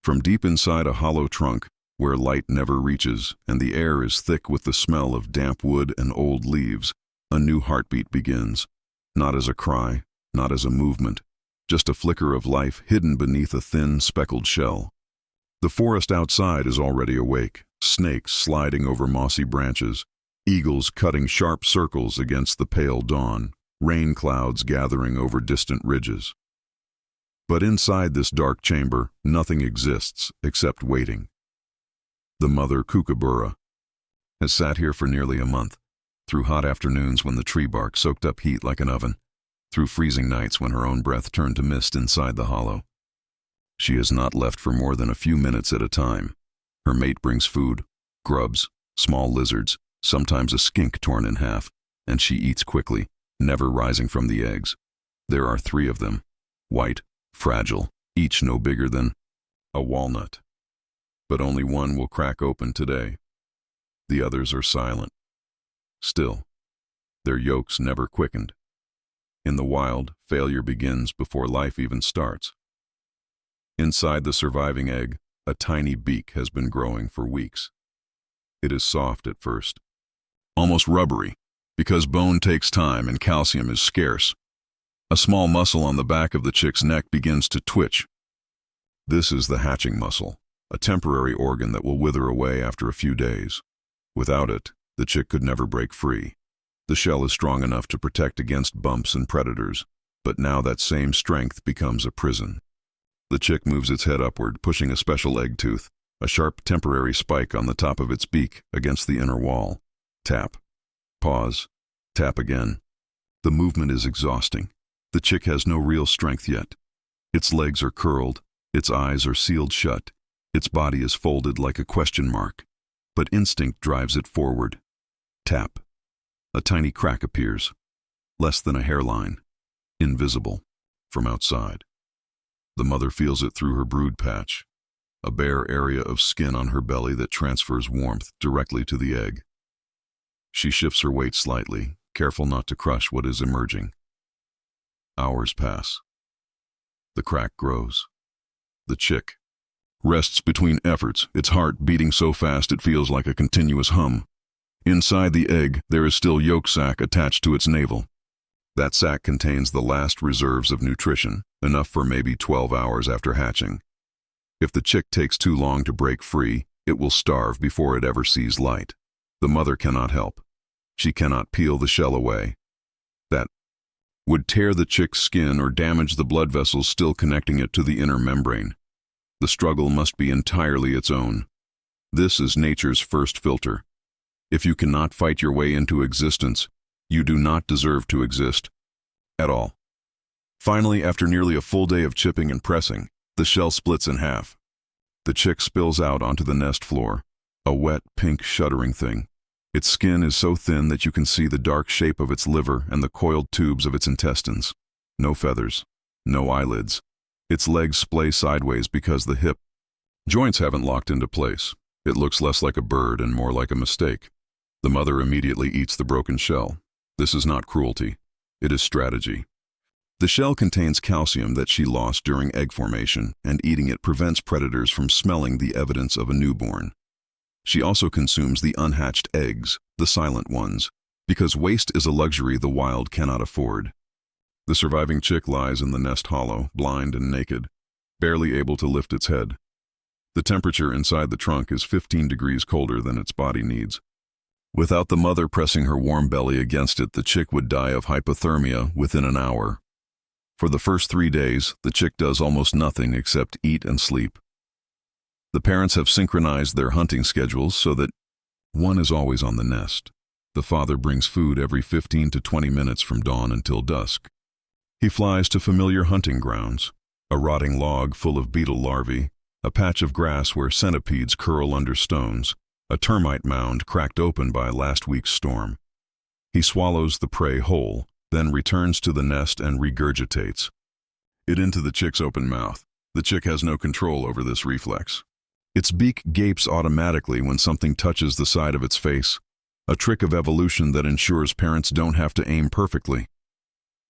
From deep inside a hollow trunk, where light never reaches and the air is thick with the smell of damp wood and old leaves, a new heartbeat begins. Not as a cry, not as a movement, just a flicker of life hidden beneath a thin, speckled shell. The forest outside is already awake, snakes sliding over mossy branches, eagles cutting sharp circles against the pale dawn, rain clouds gathering over distant ridges. But inside this dark chamber, nothing exists except waiting. The mother Kookaburra has sat here for nearly a month, through hot afternoons when the tree bark soaked up heat like an oven, through freezing nights when her own breath turned to mist inside the hollow. She has not left for more than a few minutes at a time. Her mate brings food, grubs, small lizards, sometimes a skink torn in half, and she eats quickly, never rising from the eggs. There are 3 of them, white, fragile, each no bigger than a walnut. But only one will crack open today. The others are silent. Still, their yolks never quickened. In the wild, failure begins before life even starts. Inside the surviving egg, a tiny beak has been growing for weeks. It is soft at first, almost rubbery, because bone takes time and calcium is scarce. A small muscle on the back of the chick's neck begins to twitch. This is the hatching muscle, a temporary organ that will wither away after a few days. Without it, the chick could never break free. The shell is strong enough to protect against bumps and predators, but now that same strength becomes a prison. The chick moves its head upward, pushing a special egg tooth, a sharp temporary spike on the top of its beak against the inner wall. Tap. Pause. Tap again. The movement is exhausting. The chick has no real strength yet. Its legs are curled, its eyes are sealed shut, its body is folded like a question mark. But instinct drives it forward. Tap. A tiny crack appears, less than a hairline, invisible, from outside. The mother feels it through her brood patch, a bare area of skin on her belly that transfers warmth directly to the egg. She shifts her weight slightly, careful not to crush what is emerging. Hours pass. The crack grows. The chick rests between efforts, its heart beating so fast it feels like a continuous hum. Inside the egg, there is still yolk sac attached to its navel. That sac contains the last reserves of nutrition, enough for maybe 12 hours after hatching. If the chick takes too long to break free, it will starve before it ever sees light. The mother cannot help. She cannot peel the shell away. That would tear the chick's skin or damage the blood vessels still connecting it to the inner membrane. The struggle must be entirely its own. This is nature's first filter. If you cannot fight your way into existence, you do not deserve to exist at all. Finally, after nearly a full day of chipping and pressing, the shell splits in half. The chick spills out onto the nest floor, a wet, pink, shuddering thing. Its skin is so thin that you can see the dark shape of its liver and the coiled tubes of its intestines. No feathers, no eyelids. Its legs splay sideways because the hip joints haven't locked into place. It looks less like a bird and more like a mistake. The mother immediately eats the broken shell. This is not cruelty. It is strategy. The shell contains calcium that she lost during egg formation, and eating it prevents predators from smelling the evidence of a newborn. She also consumes the unhatched eggs, the silent ones, because waste is a luxury the wild cannot afford. The surviving chick lies in the nest hollow, blind and naked, barely able to lift its head. The temperature inside the trunk is 15 degrees colder than its body needs. Without the mother pressing her warm belly against it, the chick would die of hypothermia within an hour. For the first 3 days, the chick does almost nothing except eat and sleep. The parents have synchronized their hunting schedules so that one is always on the nest. The father brings food every 15 to 20 minutes from dawn until dusk. He flies to familiar hunting grounds, a rotting log full of beetle larvae, a patch of grass where centipedes curl under stones, a termite mound cracked open by last week's storm. He swallows the prey whole, then returns to the nest and regurgitates it into the chick's open mouth. The chick has no control over this reflex. Its beak gapes automatically when something touches the side of its face, a trick of evolution that ensures parents don't have to aim perfectly.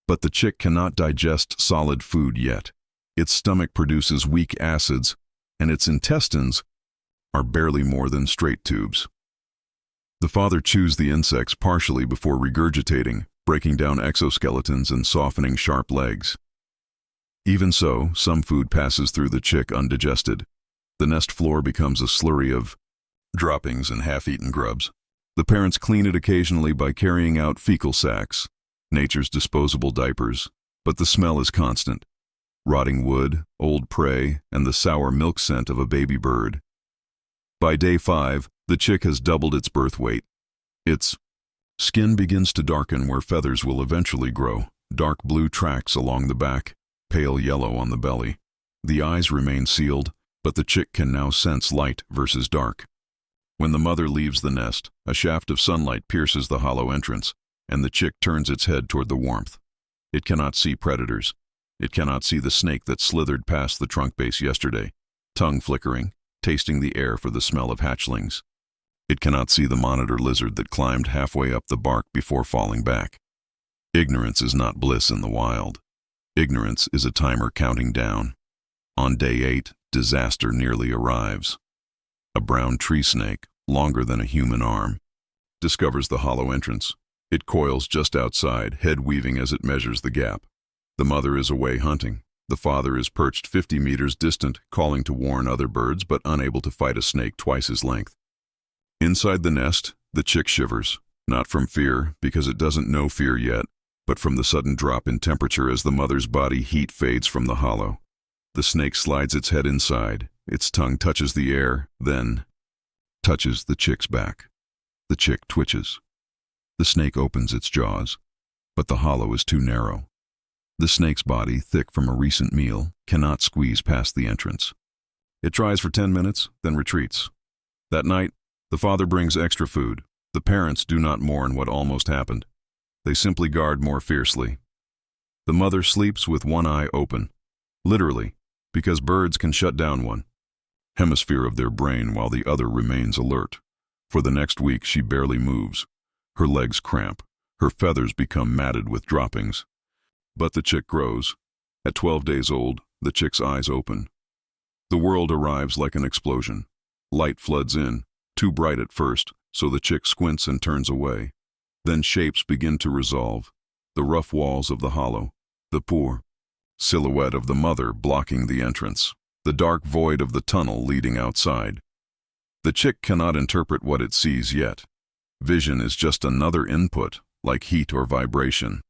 But the chick cannot digest solid food yet. Its stomach produces weak acids, and its intestines are barely more than straight tubes. The father chews the insects partially before regurgitating, breaking down exoskeletons and softening sharp legs. Even so, some food passes through the chick undigested. The nest floor becomes a slurry of droppings and half-eaten grubs. The parents clean it occasionally by carrying out fecal sacks, nature's disposable diapers, but the smell is constant. Rotting wood, old prey, and the sour milk scent of a baby bird. By day 5, the chick has doubled its birth weight. Its skin begins to darken where feathers will eventually grow, dark blue tracks along the back, pale yellow on the belly. The eyes remain sealed, but the chick can now sense light versus dark. When the mother leaves the nest, a shaft of sunlight pierces the hollow entrance, and the chick turns its head toward the warmth. It cannot see predators. It cannot see the snake that slithered past the trunk base yesterday, tongue flickering, tasting the air for the smell of hatchlings. It cannot see the monitor lizard that climbed halfway up the bark before falling back. Ignorance is not bliss in the wild. Ignorance is a timer counting down. On day 8, disaster nearly arrives. A brown tree snake, longer than a human arm, discovers the hollow entrance. It coils just outside, head weaving as it measures the gap. The mother is away hunting. The father is perched 50 meters distant, calling to warn other birds, but unable to fight a snake twice his length. Inside the nest, the chick shivers, not from fear, because it doesn't know fear yet, but from the sudden drop in temperature as the mother's body heat fades from the hollow. The snake slides its head inside, its tongue touches the air, then touches the chick's back. The chick twitches. The snake opens its jaws, but the hollow is too narrow. The snake's body, thick from a recent meal, cannot squeeze past the entrance. It tries for 10 minutes, then retreats. That night, the father brings extra food. The parents do not mourn what almost happened. They simply guard more fiercely. The mother sleeps with one eye open, literally, because birds can shut down one hemisphere of their brain while the other remains alert. For the next week, she barely moves. Her legs cramp. Her feathers become matted with droppings. But the chick grows. At 12 days old, the chick's eyes open. The world arrives like an explosion. Light floods in, too bright at first, so the chick squints and turns away. Then shapes begin to resolve. The rough walls of the hollow, the poor silhouette of the mother blocking the entrance, the dark void of the tunnel leading outside. The chick cannot interpret what it sees yet. Vision is just another input, like heat or vibration.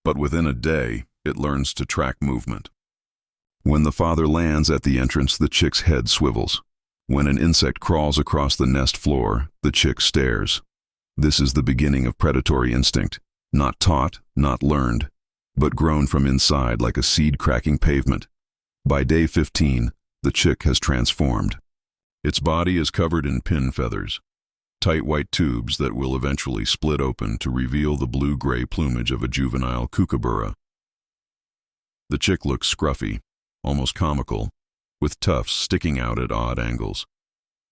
But within a day, it learns to track movement. When the father lands at the entrance, the chick's head swivels. When an insect crawls across the nest floor, the chick stares. This is the beginning of predatory instinct, not taught, not learned, but grown from inside like a seed-cracking pavement. By day 15, the chick has transformed. Its body is covered in pin feathers, tight white tubes that will eventually split open to reveal the blue-gray plumage of a juvenile kookaburra. The chick looks scruffy, almost comical, with tufts sticking out at odd angles.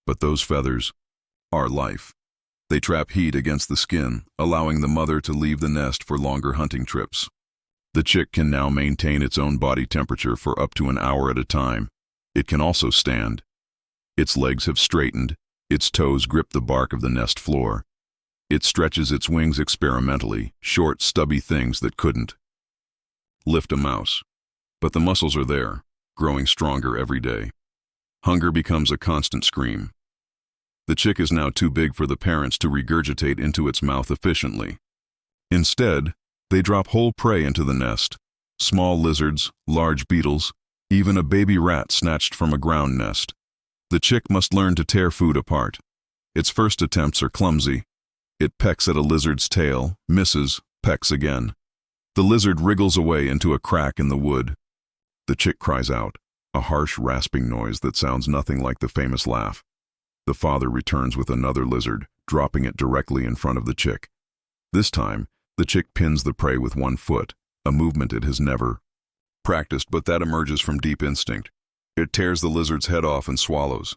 But those feathers are life. They trap heat against the skin, allowing the mother to leave the nest for longer hunting trips. The chick can now maintain its own body temperature for up to an hour at a time. It can also stand. Its legs have straightened. Its toes grip the bark of the nest floor. It stretches its wings experimentally, short, stubby things that couldn't lift a mouse. But the muscles are there, growing stronger every day. Hunger becomes a constant scream. The chick is now too big for the parents to regurgitate into its mouth efficiently. Instead, they drop whole prey into the nest. Small lizards, large beetles, even a baby rat snatched from a ground nest. The chick must learn to tear food apart. Its first attempts are clumsy. It pecks at a lizard's tail, misses, pecks again. The lizard wriggles away into a crack in the wood. The chick cries out, a harsh, rasping noise that sounds nothing like the famous laugh. The father returns with another lizard, dropping it directly in front of the chick. This time, the chick pins the prey with one foot, a movement it has never practiced, but that emerges from deep instinct. It tears the lizard's head off and swallows.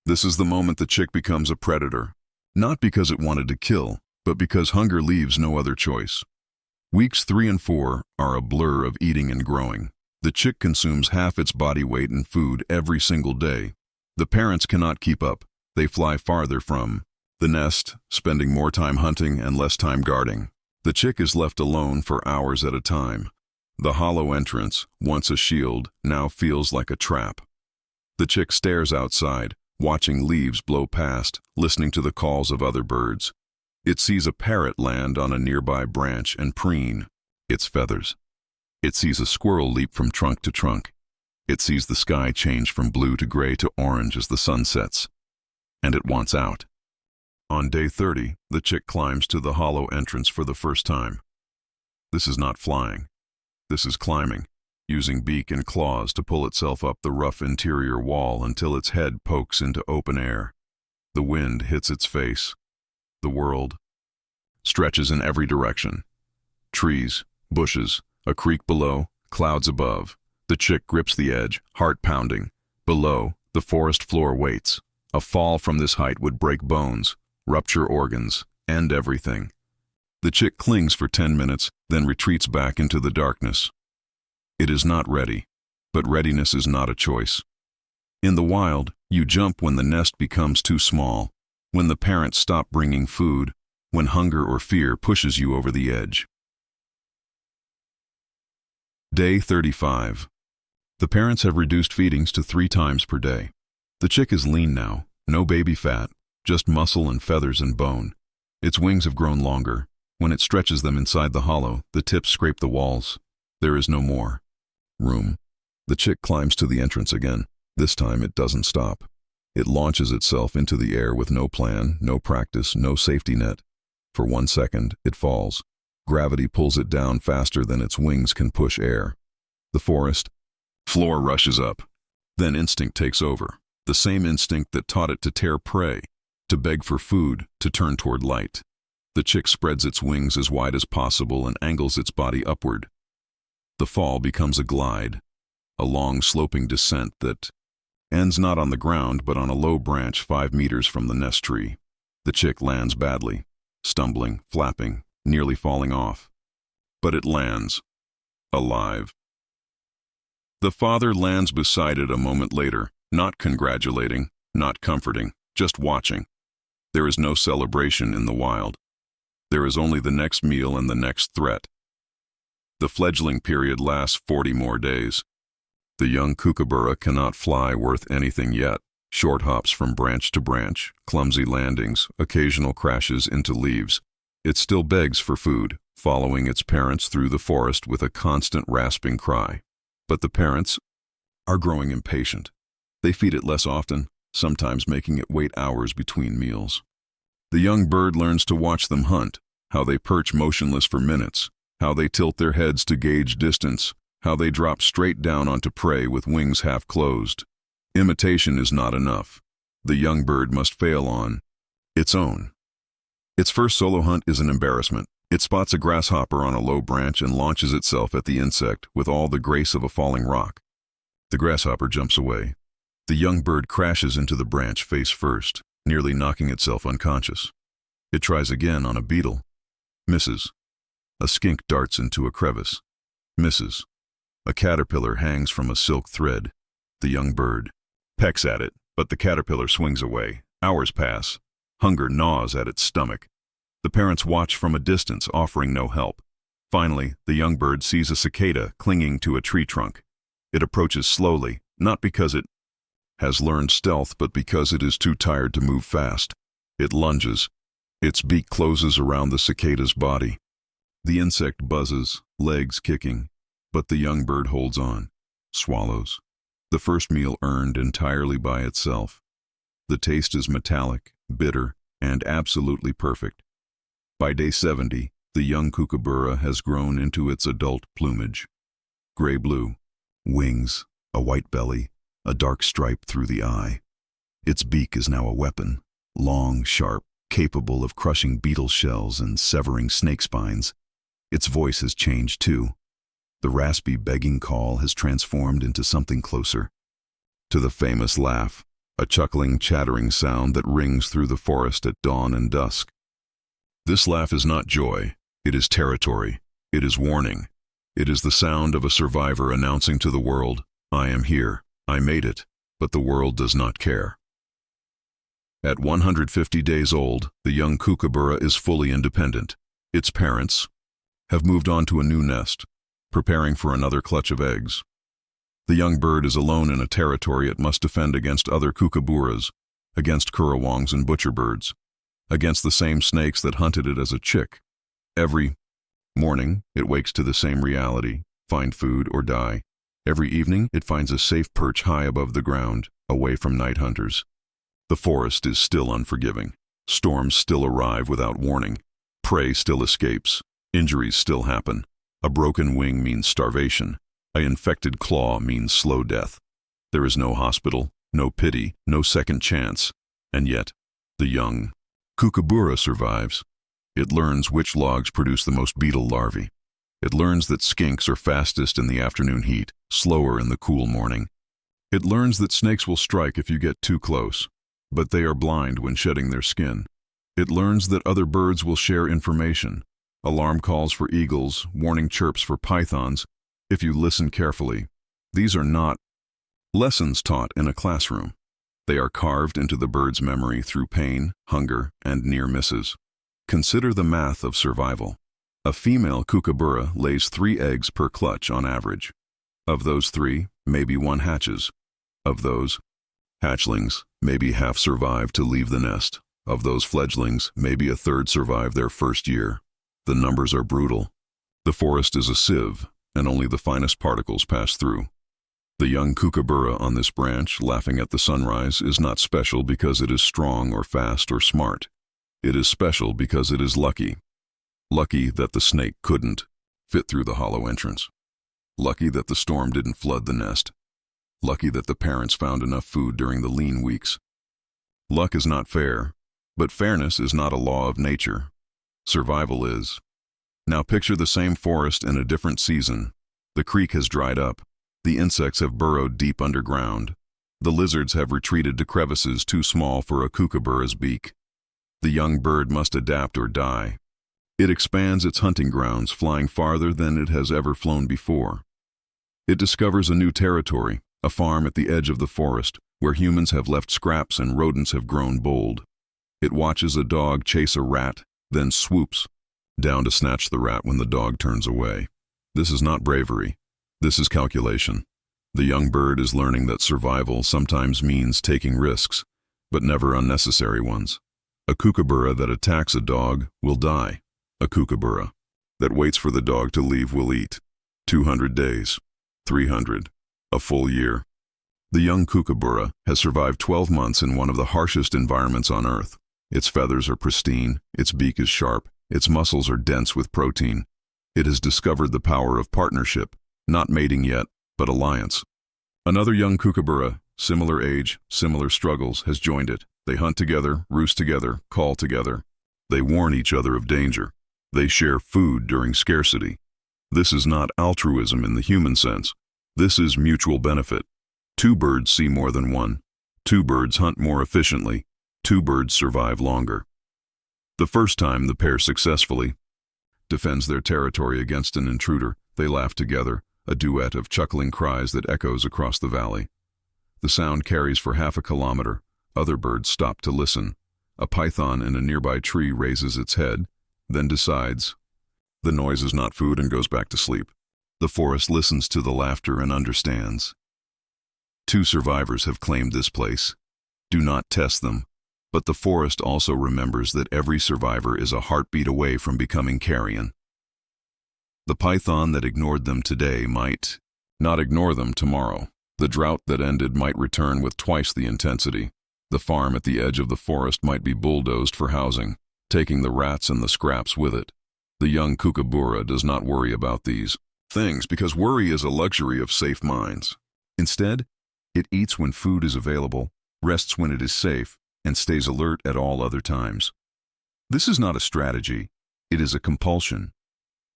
This is the moment the chick becomes a predator, not because it wanted to kill, but because hunger leaves no other choice. Weeks 3 and 4 are a blur of eating and growing. The chick consumes half its body weight in food every single day. The parents cannot keep up. They fly farther from the nest, spending more time hunting and less time guarding. The chick is left alone for hours at a time. The hollow entrance, once a shield, now feels like a trap. The chick stares outside, watching leaves blow past, listening to the calls of other birds. It sees a parrot land on a nearby branch and preen its feathers. It sees a squirrel leap from trunk to trunk. It sees the sky change from blue to gray to orange as the sun sets. And it wants out. On day 30, the chick climbs to the hollow entrance for the first time. This is not flying. This is climbing, using beak and claws to pull itself up the rough interior wall until its head pokes into open air. The wind hits its face. The world stretches in every direction. Trees, bushes, a creek below, clouds above. The chick grips the edge, heart pounding. Below, the forest floor waits. A fall from this height would break bones, rupture organs, end everything. The chick clings for 10 minutes, then retreats back into the darkness. It is not ready, but readiness is not a choice. In the wild, you jump when the nest becomes too small, when the parents stop bringing food, when hunger or fear pushes you over the edge. Day 35. The parents have reduced feedings to 3 times per day. The chick is lean now, no baby fat, just muscle and feathers and bone. Its wings have grown longer. When it stretches them inside the hollow, the tips scrape the walls. There is no more room. The chick climbs to the entrance again. This time it doesn't stop. It launches itself into the air with no plan, no practice, no safety net. For 1 second, it falls. Gravity pulls it down faster than its wings can push air. The forest floor rushes up. Then instinct takes over. The same instinct that taught it to tear prey, to beg for food, to turn toward light. The chick spreads its wings as wide as possible and angles its body upward. The fall becomes a glide, a long sloping descent that ends not on the ground but on a low branch 5 meters from the nest tree. The chick lands badly, stumbling, flapping, nearly falling off. But it lands, alive. The father lands beside it a moment later, not congratulating, not comforting, just watching. There is no celebration in the wild. There is only the next meal and the next threat. The fledgling period lasts 40 more days. The young kookaburra cannot fly worth anything yet. Short hops from branch to branch, clumsy landings, occasional crashes into leaves. It still begs for food, following its parents through the forest with a constant rasping cry. But the parents are growing impatient. They feed it less often, sometimes making it wait hours between meals. The young bird learns to watch them hunt, how they perch motionless for minutes, how they tilt their heads to gauge distance, how they drop straight down onto prey with wings half closed. Imitation is not enough. The young bird must fail on its own. Its first solo hunt is an embarrassment. It spots a grasshopper on a low branch and launches itself at the insect with all the grace of a falling rock. The grasshopper jumps away. The young bird crashes into the branch face first, nearly knocking itself unconscious. It tries again on a beetle. Misses. A skink darts into a crevice. Misses. A caterpillar hangs from a silk thread. The young bird pecks at it, but the caterpillar swings away. Hours pass. Hunger gnaws at its stomach. The parents watch from a distance, offering no help. Finally, the young bird sees a cicada clinging to a tree trunk. It approaches slowly, not because it has learned stealth, but because it is too tired to move fast. It lunges. Its beak closes around the cicada's body. The insect buzzes, legs kicking, but the young bird holds on, swallows. The first meal earned entirely by itself. The taste is metallic, bitter, and absolutely perfect. By day 70, the young kookaburra has grown into its adult plumage. Gray-blue, wings, a white belly, a dark stripe through the eye. Its beak is now a weapon, long, sharp, capable of crushing beetle shells and severing snake spines. Its voice has changed too. The raspy begging call has transformed into something closer to the famous laugh, a chuckling, chattering sound that rings through the forest at dawn and dusk. This laugh is not joy, it is territory, it is warning. It is the sound of a survivor announcing to the world, "I am here, I made it," but the world does not care. At 150 days old, the young kookaburra is fully independent. Its parents have moved on to a new nest, preparing for another clutch of eggs. The young bird is alone in a territory it must defend against other kookaburras, against currawongs and butcherbirds, against the same snakes that hunted it as a chick. Every morning, it wakes to the same reality: find food or die. Every evening, it finds a safe perch high above the ground, away from night hunters. The forest is still unforgiving. Storms still arrive without warning. Prey still escapes. Injuries still happen. A broken wing means starvation. An infected claw means slow death. There is no hospital, no pity, no second chance. And yet, the young kookaburra survives. It learns which logs produce the most beetle larvae. It learns that skinks are fastest in the afternoon heat, slower in the cool morning. It learns that snakes will strike if you get too close, but they are blind when shedding their skin. It learns that other birds will share information. Alarm calls for eagles, warning chirps for pythons, if you listen carefully. These are not lessons taught in a classroom. They are carved into the bird's memory through pain, hunger, and near misses. Consider the math of survival. A female kookaburra lays 3 eggs per clutch on average. Of those 3, maybe 1 hatches. Of those hatchlings, maybe half survive to leave the nest. Of those fledglings, maybe a third survive their first year. The numbers are brutal. The forest is a sieve, and only the finest particles pass through. The young kookaburra on this branch, laughing at the sunrise, is not special because it is strong or fast or smart. It is special because it is lucky. Lucky that the snake couldn't fit through the hollow entrance. Lucky that the storm didn't flood the nest. Lucky that the parents found enough food during the lean weeks. Luck is not fair, but fairness is not a law of nature. Survival is. Now picture the same forest in a different season. The creek has dried up. The insects have burrowed deep underground. The lizards have retreated to crevices too small for a kookaburra's beak. The young bird must adapt or die. It expands its hunting grounds, flying farther than it has ever flown before. It discovers a new territory, a farm at the edge of the forest, where humans have left scraps and rodents have grown bold. It watches a dog chase a rat, then swoops down to snatch the rat when the dog turns away. This is not bravery. This is calculation. The young bird is learning that survival sometimes means taking risks, but never unnecessary ones. A kookaburra that attacks a dog will die. A kookaburra that waits for the dog to leave will eat. 200 days, 300, a full year. The young kookaburra has survived 12 months in one of the harshest environments on Earth. Its feathers are pristine, its beak is sharp, its muscles are dense with protein. It has discovered the power of partnership, not mating yet, but alliance. Another young kookaburra, similar age, similar struggles, has joined it. They hunt together, roost together, call together. They warn each other of danger. They share food during scarcity. This is not altruism in the human sense. This is mutual benefit. 2 birds see more than one. 2 birds hunt more efficiently. 2 birds survive longer. The first time the pair successfully defends their territory against an intruder, they laugh together, a duet of chuckling cries that echoes across the valley. The sound carries for half a kilometer. Other birds stop to listen. A python in a nearby tree raises its head, then decides the noise is not food and goes back to sleep. The forest listens to the laughter and understands. 2 survivors have claimed this place. Do not test them. But the forest also remembers that every survivor is a heartbeat away from becoming carrion. The python that ignored them today might not ignore them tomorrow. The drought that ended might return with twice the intensity. The farm at the edge of the forest might be bulldozed for housing, taking the rats and the scraps with it. The young kookaburra does not worry about these things because worry is a luxury of safe minds. Instead, it eats when food is available, rests when it is safe, and stays alert at all other times. This is not a strategy, it is a compulsion.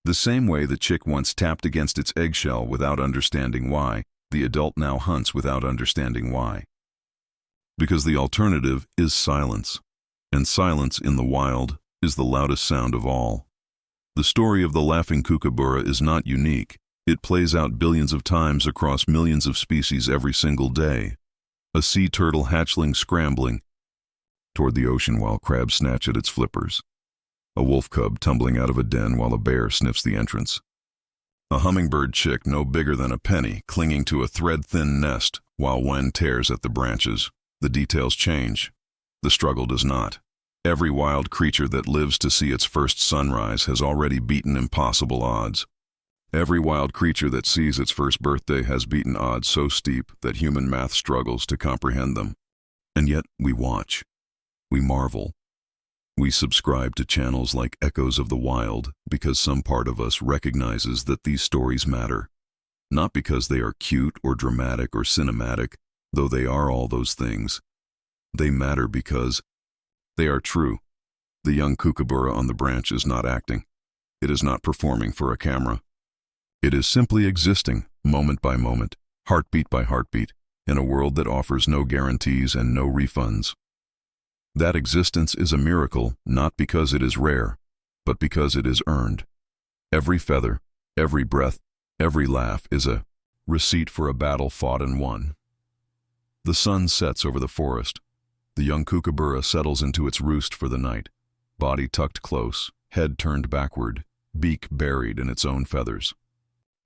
The same way the chick once tapped against its eggshell without understanding why, the adult now hunts without understanding why. Because the alternative is silence, and silence in the wild is the loudest sound of all. The story of the Laughing Kookaburra is not unique, It plays out billions of times across millions of species every single day. A sea turtle hatchling scrambling toward the ocean while crabs snatch at its flippers. A wolf cub tumbling out of a den while a bear sniffs the entrance. A hummingbird chick no bigger than a penny clinging to a thread-thin nest while wind tears at the branches. The details change. The struggle does not. Every wild creature that lives to see its first sunrise has already beaten impossible odds. Every wild creature that sees its first birthday has beaten odds so steep that human math struggles to comprehend them. And yet we watch. We marvel. We subscribe to channels like Echoes of the Wild because some part of us recognizes that these stories matter. Not because they are cute or dramatic or cinematic, though they are all those things. They matter because they are true. The young kookaburra on the branch is not acting. It is not performing for a camera. It is simply existing, moment by moment, heartbeat by heartbeat, in a world that offers no guarantees and no refunds. That existence is a miracle, not because it is rare, but because it is earned. Every feather, every breath, every laugh is a receipt for a battle fought and won. The sun sets over the forest. The young kookaburra settles into its roost for the night, body tucked close, head turned backward, beak buried in its own feathers.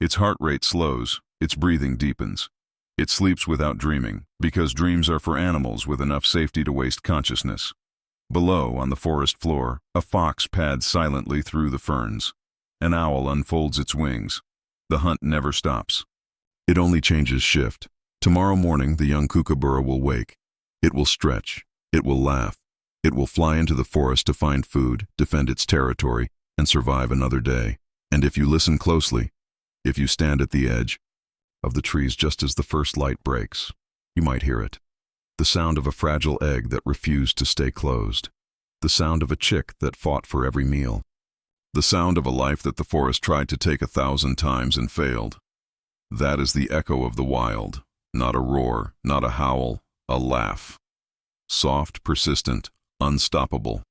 Its heart rate slows, its breathing deepens. It sleeps without dreaming, because dreams are for animals with enough safety to waste consciousness. Below, on the forest floor, a fox pads silently through the ferns. An owl unfolds its wings. The hunt never stops. It only changes shift. Tomorrow morning, the young kookaburra will wake. It will stretch. It will laugh. It will fly into the forest to find food, defend its territory, and survive another day. And if you listen closely, if you stand at the edge of the trees just as the first light breaks, you might hear it. The sound of a fragile egg that refused to stay closed. The sound of a chick that fought for every meal. The sound of a life that the forest tried to take 1,000 times and failed. That is the echo of the wild. Not a roar, not a howl, a laugh. Soft, persistent, unstoppable.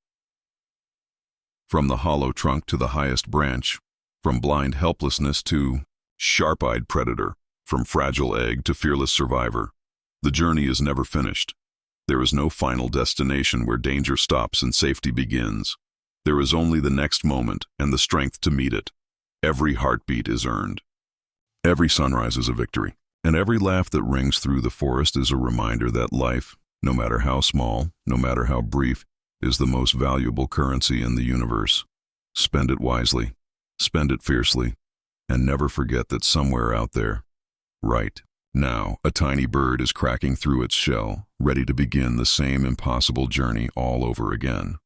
From the hollow trunk to the highest branch, from blind helplessness to sharp-eyed predator, from fragile egg to fearless survivor, the journey is never finished. There is no final destination where danger stops and safety begins. There is only the next moment and the strength to meet it. Every heartbeat is earned. Every sunrise is a victory, and every laugh that rings through the forest is a reminder that life, no matter how small, no matter how brief, is the most valuable currency in the universe. Spend it wisely, spend it fiercely, and never forget that somewhere out there, right now, a tiny bird is cracking through its shell, ready to begin the same impossible journey all over again.